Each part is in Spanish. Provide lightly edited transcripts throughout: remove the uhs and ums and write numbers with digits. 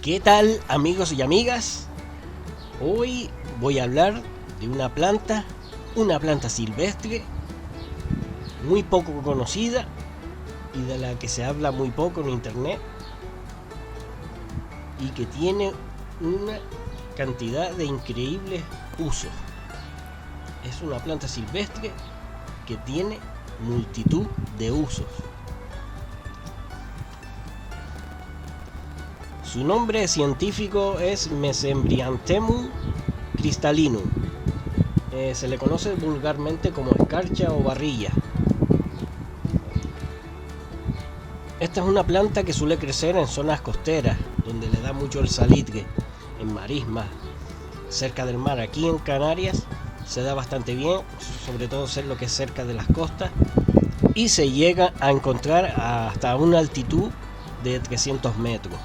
¿Qué tal, amigos y amigas? Hoy voy a hablar de una planta silvestre muy poco conocida y de la que se habla muy poco en internet y que tiene una cantidad de increíbles usos. Es una planta silvestre que tiene multitud de usos. Su nombre científico es Mesembryanthemum crystallinum. Se le conoce vulgarmente como escarcha o barrilla. Esta es una planta que suele crecer en zonas costeras, donde le da mucho el salitre, en marismas, cerca del mar. Aquí en Canarias se da bastante bien, sobre todo lo que es cerca de las costas, y se llega a encontrar hasta una altitud de 300 metros.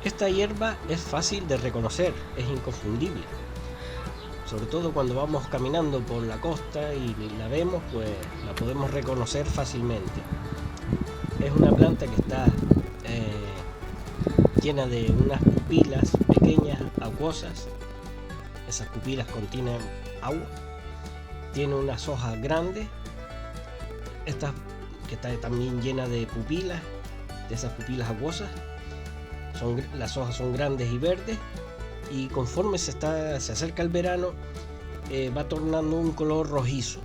Esta hierba es fácil de reconocer, es inconfundible. Sobre todo cuando vamos caminando por la costa y la vemos, pues la podemos reconocer fácilmente. Es una planta que está llena de unas pupilas pequeñas, acuosas. Esas pupilas contienen agua. Tiene unas hojas grandes. Esta que está también llena de pupilas, de esas pupilas acuosas. Las hojas son grandes y verdes, y conforme se acerca el verano va tornando un color rojizo.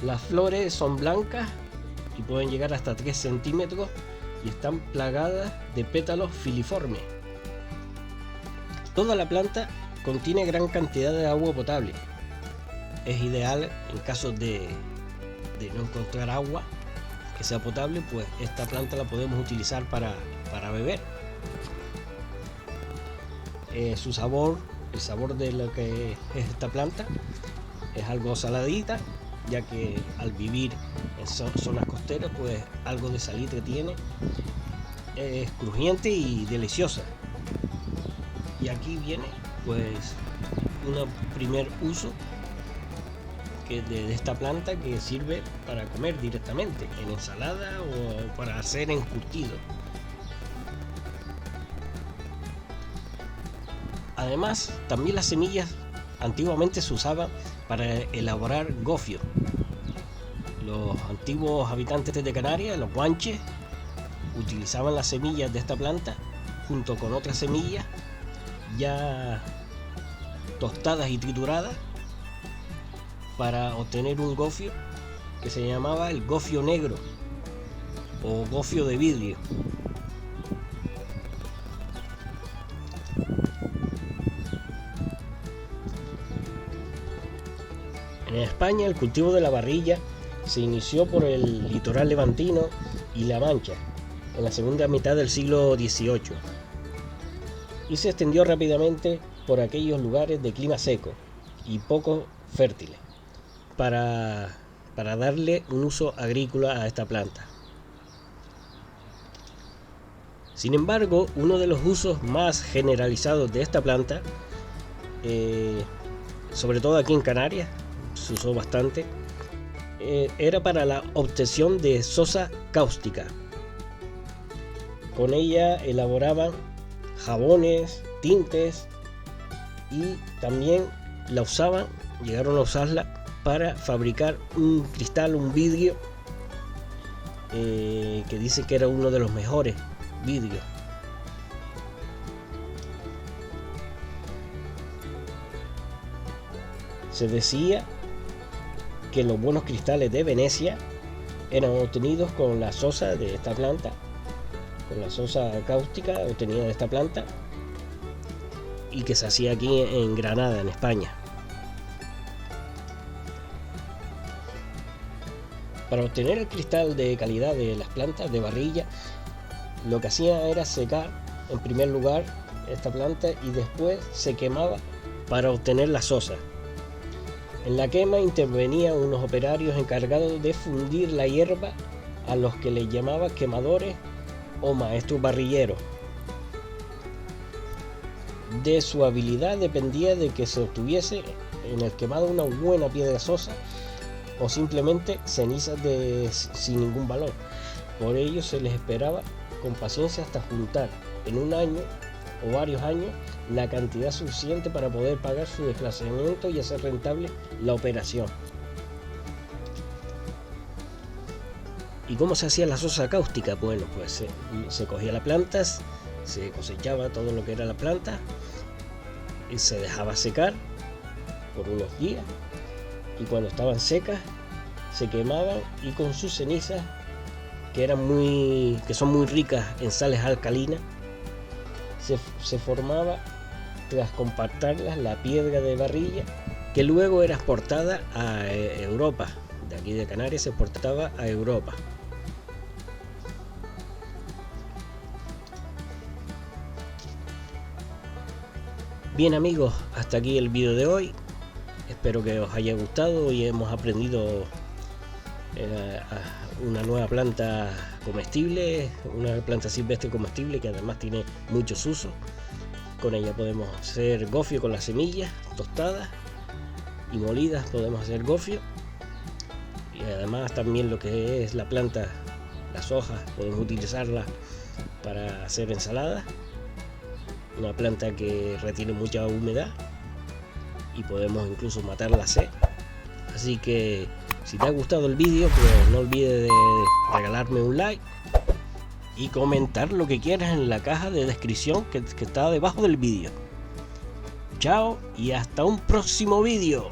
Las flores son blancas y pueden llegar hasta 3 centímetros y están plagadas de pétalos filiformes. Toda la planta contiene gran cantidad de agua potable. Es ideal en caso de no encontrar agua que sea potable, pues esta planta la podemos utilizar para beber. Su sabor, el sabor de lo que es esta planta, es algo saladita, ya que al vivir en zonas costeras, pues algo de salitre tiene. Es crujiente y deliciosa. Y aquí viene pues un primer uso de esta planta, que sirve para comer directamente en ensalada o para hacer encurtido. Además, también las semillas antiguamente se usaban para elaborar gofio. Los antiguos habitantes de Canarias, los guanches, utilizaban las semillas de esta planta junto con otras semillas ya tostadas y trituradas para obtener un gofio que se llamaba el gofio negro o gofio de vidrio. En España el cultivo de la barrilla se inició por el litoral levantino y La Mancha en la segunda mitad del siglo XVIII y se extendió rápidamente por aquellos lugares de clima seco y poco fértiles, para darle un uso agrícola a esta planta. Sin embargo, uno de los usos más generalizados de esta planta, sobre todo aquí en Canarias, se usó bastante, era para la obtención de sosa cáustica. Con ella elaboraban jabones, tintes, y también llegaron a usarla para fabricar un cristal, un vidrio, que dice que era uno de los mejores vidrios. Se decía que los buenos cristales de Venecia eran obtenidos con la sosa de esta planta, con la sosa cáustica obtenida de esta planta, y que se hacía aquí en Granada, en España. Para obtener el cristal de calidad de las plantas de barrilla, lo que hacía era secar en primer lugar esta planta y después se quemaba para obtener la sosa. En la quema intervenían unos operarios encargados de fundir la hierba, a los que les llamaba quemadores o maestros barrilleros. De su habilidad dependía de que se obtuviese en el quemado una buena piedra sosa o simplemente cenizas sin ningún valor. Por ello se les esperaba con paciencia hasta juntar en un año o varios años la cantidad suficiente para poder pagar su desplazamiento y hacer rentable la operación. ¿Y cómo se hacía la sosa cáustica? Bueno, pues se cogía la planta, se cosechaba todo lo que era la planta y se dejaba secar por unos días, y cuando estaban secas se quemaban, y con sus cenizas, que son muy ricas en sales alcalinas, se formaba, tras compactarlas, la piedra de barrilla, que luego era exportada a Europa. De aquí de Canarias se exportaba a Europa. Bien amigos, hasta aquí el vídeo de hoy. Espero que os haya gustado y hemos aprendido una nueva planta comestible, una planta silvestre comestible que además tiene muchos usos. Con ella podemos hacer gofio con las semillas tostadas y molidas, podemos hacer gofio, y además también lo que es la planta, las hojas, podemos utilizarlas para hacer ensaladas. Una planta que retiene mucha humedad y podemos incluso matar la sed. Así que si te ha gustado el vídeo, pues no olvides de regalarme un like y comentar lo que quieras en la caja de descripción que está debajo del vídeo. Chao y hasta un próximo vídeo.